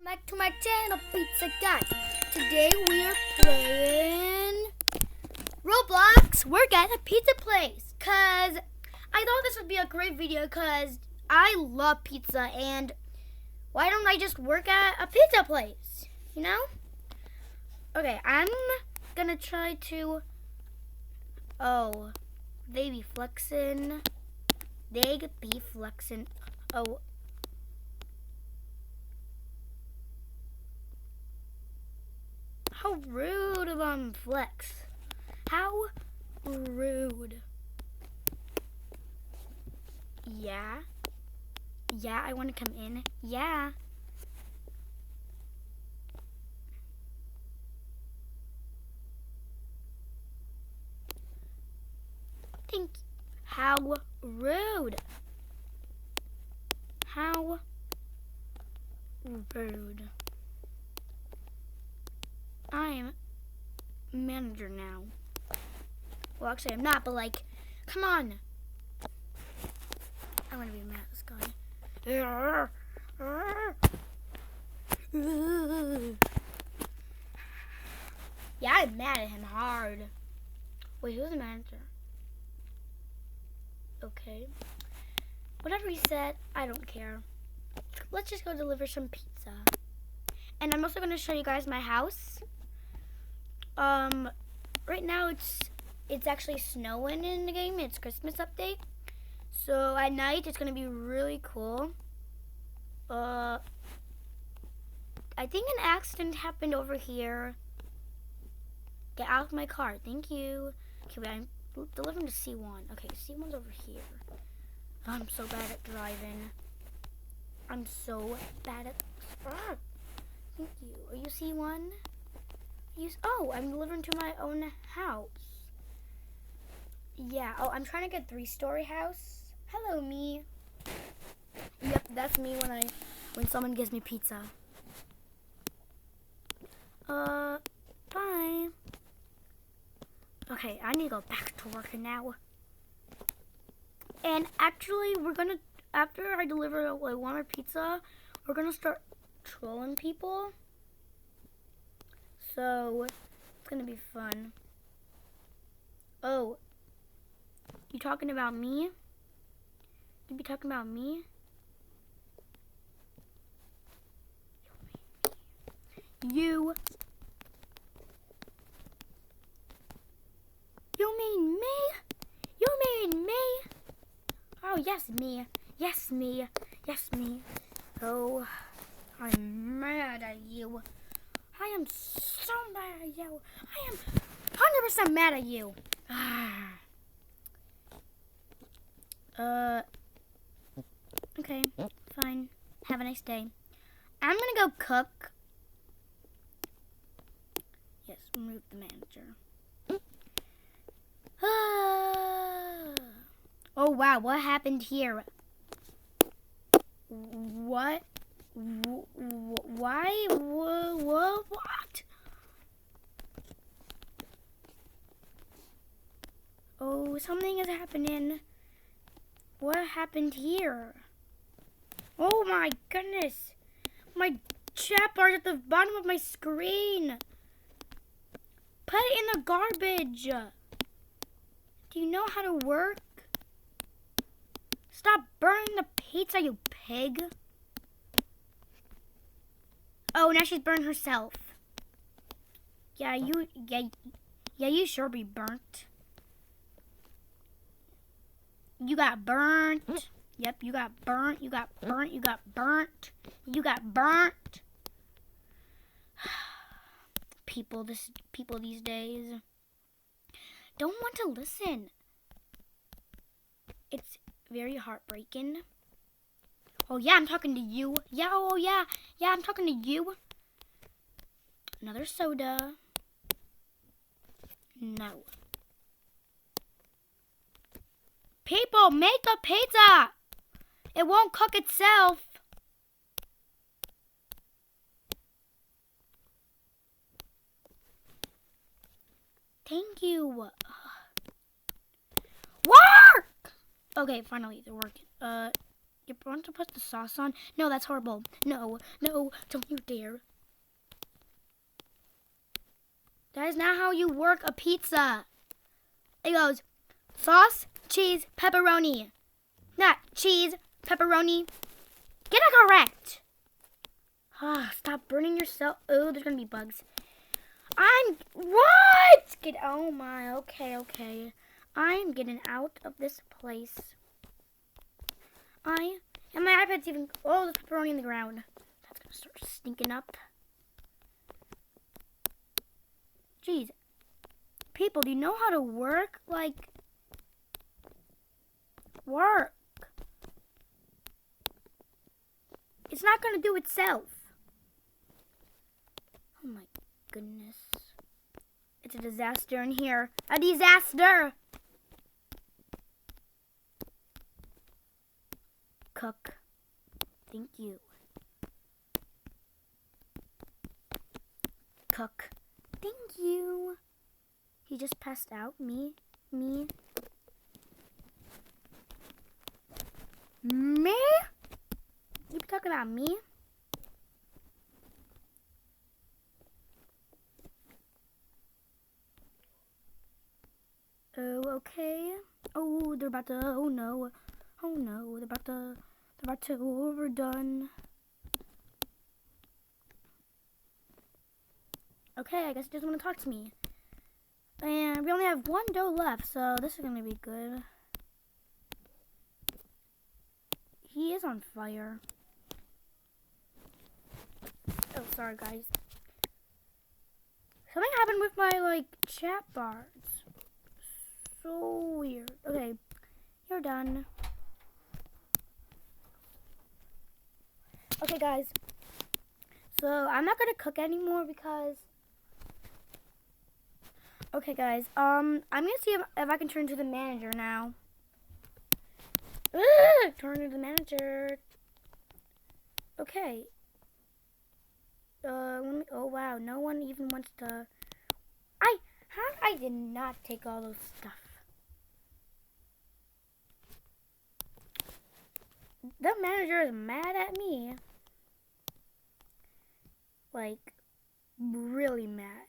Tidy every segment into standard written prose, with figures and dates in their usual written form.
Back to my channel, Pizza Guy. Today we are playing Roblox. We're at a pizza place cause I thought this would be a great video cause I love pizza and why don't I just work at a pizza place? You know? Okay, I'm gonna try to. Oh, they be flexing. They be flexing. Oh. How rude of them flex. How rude. Yeah. Yeah, I want to come in. Yeah. Thank you. How rude. How rude. I'm manager now. Well, actually, I'm not, but like, come on. I want to be mad at this guy. Yeah, I'm mad at him hard. Wait, who's the manager? Okay. Whatever he said, I don't care. Let's just go deliver some pizza. And I'm also going to show you guys my house. Right now it's actually snowing in the game. It's Christmas update. So at night it's gonna be really cool. I think an accident happened over here. Get out of my car. Thank you. Okay, wait, I'm delivering to C1. Okay, C1's over here. I'm so bad at driving. I'm so bad at. Thank you. Are you C1? Oh, I'm delivering to my own house. Yeah. Oh, I'm trying to get a 3-story house. Hello, me. Yep, that's me when someone gives me pizza. Bye. Okay, I need to go back to work now. And actually, after I deliver like one more pizza, we're gonna start trolling people. So, it's gonna be fun. Oh, you talking about me? You be talking about me? You mean me? You mean me? Oh, yes, me. Yes, me. Yes, me. Oh, I'm mad at you. I am so mad at you. I am 100% mad at you. Okay, fine. Have a nice day. I'm gonna go cook. Yes, remove the manager. Oh, wow, what happened here? What? Why? What? Oh, something is happening. What happened here? Oh my goodness. My chat bar is at the bottom of my screen. Put it in the garbage. Do you know how to work? Stop burning the pizza, you pig. Oh, now she's burned herself. Yeah, you sure be burnt. You got burnt. Yep, you got burnt. You got burnt. You got burnt. You got burnt. People these days don't want to listen. It's very heartbreaking. Oh yeah, I'm talking to you. Yeah, oh yeah. Yeah, I'm talking to you. Another soda. No. People, make the pizza. It won't cook itself. Thank you. Work! Okay, finally they're working. You want to put the sauce on? No, that's horrible. No, no, don't you dare. That is not how you work a pizza. It goes sauce, cheese, pepperoni. Not cheese, pepperoni. Get it correct. Stop burning yourself. Oh, there's going to be bugs. What? Oh my, okay. I'm getting out of this place. And my iPad's even, there's pepperoni in the ground. That's going to start stinking up. Jeez. People, do you know how to work? Like, work. It's not going to do itself. Oh my goodness. It's a disaster in here. A disaster. Cook. Thank you. Cook. Thank you. He just passed out. Me. Me? You talking about me? Oh, okay. Oh, they're about to, oh no, they're about to overdone. Okay, I guess he doesn't want to talk to me. And we only have one dough left, so this is going to be good. He is on fire. Oh, sorry guys. Something happened with my, chat bars. So weird. Okay, you're done. Okay, guys. So, I'm not gonna cook anymore because... Okay, guys. I'm gonna see if I can turn into the manager now. Turn into the manager. Okay. Oh, wow. No one even wants to... I did not take all those stuff. The manager is mad at me. Like, really mad.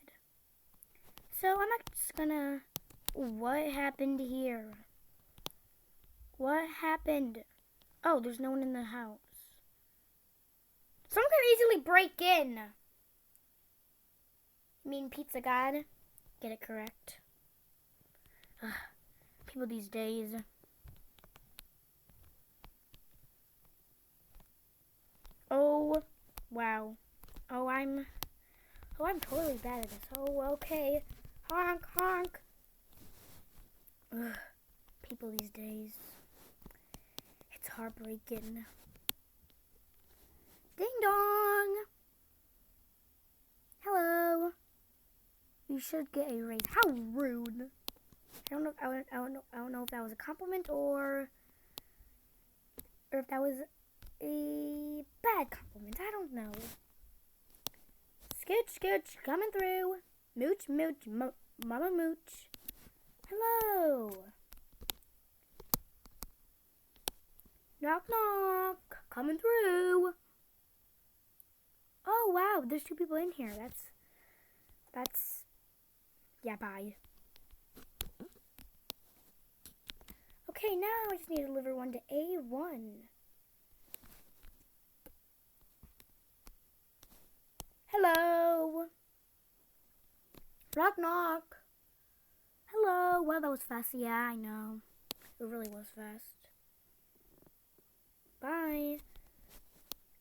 So I'm not just gonna... What happened here? What happened? Oh, there's no one in the house. Someone can easily break in. You mean Pizza God? Get it correct. Ugh, people these days. Oh, wow. Oh, I'm totally bad at this. Oh, okay. Honk, honk. Ugh, people these days. It's heartbreaking. Ding dong. Hello. You should get a raise. How rude. I don't know if that was a compliment or if that was a bad compliment. I don't know. Scooch, scooch, coming through. Mooch, mooch, mama mooch. Hello. Knock, knock, coming through. Oh, wow, there's 2 people in here. Yeah, bye. Okay, now I just need to deliver one to A1. Hello. Knock, knock. Hello. Well, that was fast. Yeah, I know. It really was fast. Bye.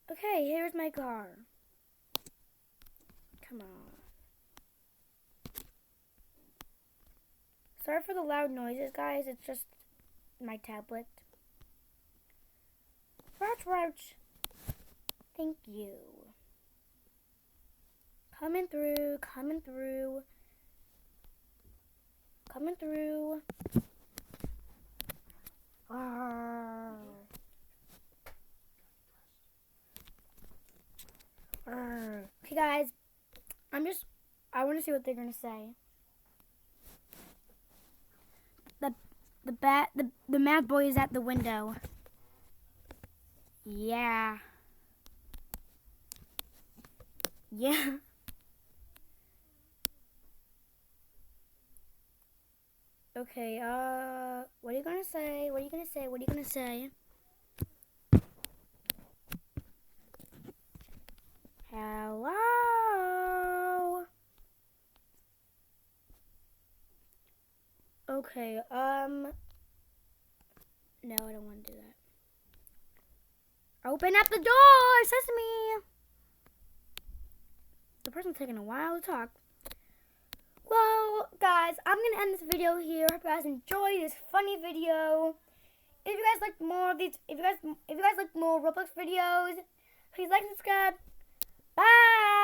Okay, here's my car. Come on. Sorry for the loud noises, guys. It's just my tablet. Rouch, rouch. Thank you. Coming through, coming through. Coming through. Okay, guys. I want to see what they're gonna say. The mad boy is at the window. Yeah. Yeah. Okay, what are you gonna say? What are you gonna say? What are you gonna say? Hello? Okay, no, I don't want to do that. Open up the door, Sesame! The person's taking a while to talk. Well, guys, I'm gonna end this video here. Hope you guys enjoyed this funny video. If you guys like more of these, if you guys like more Roblox videos, please like and subscribe. Bye!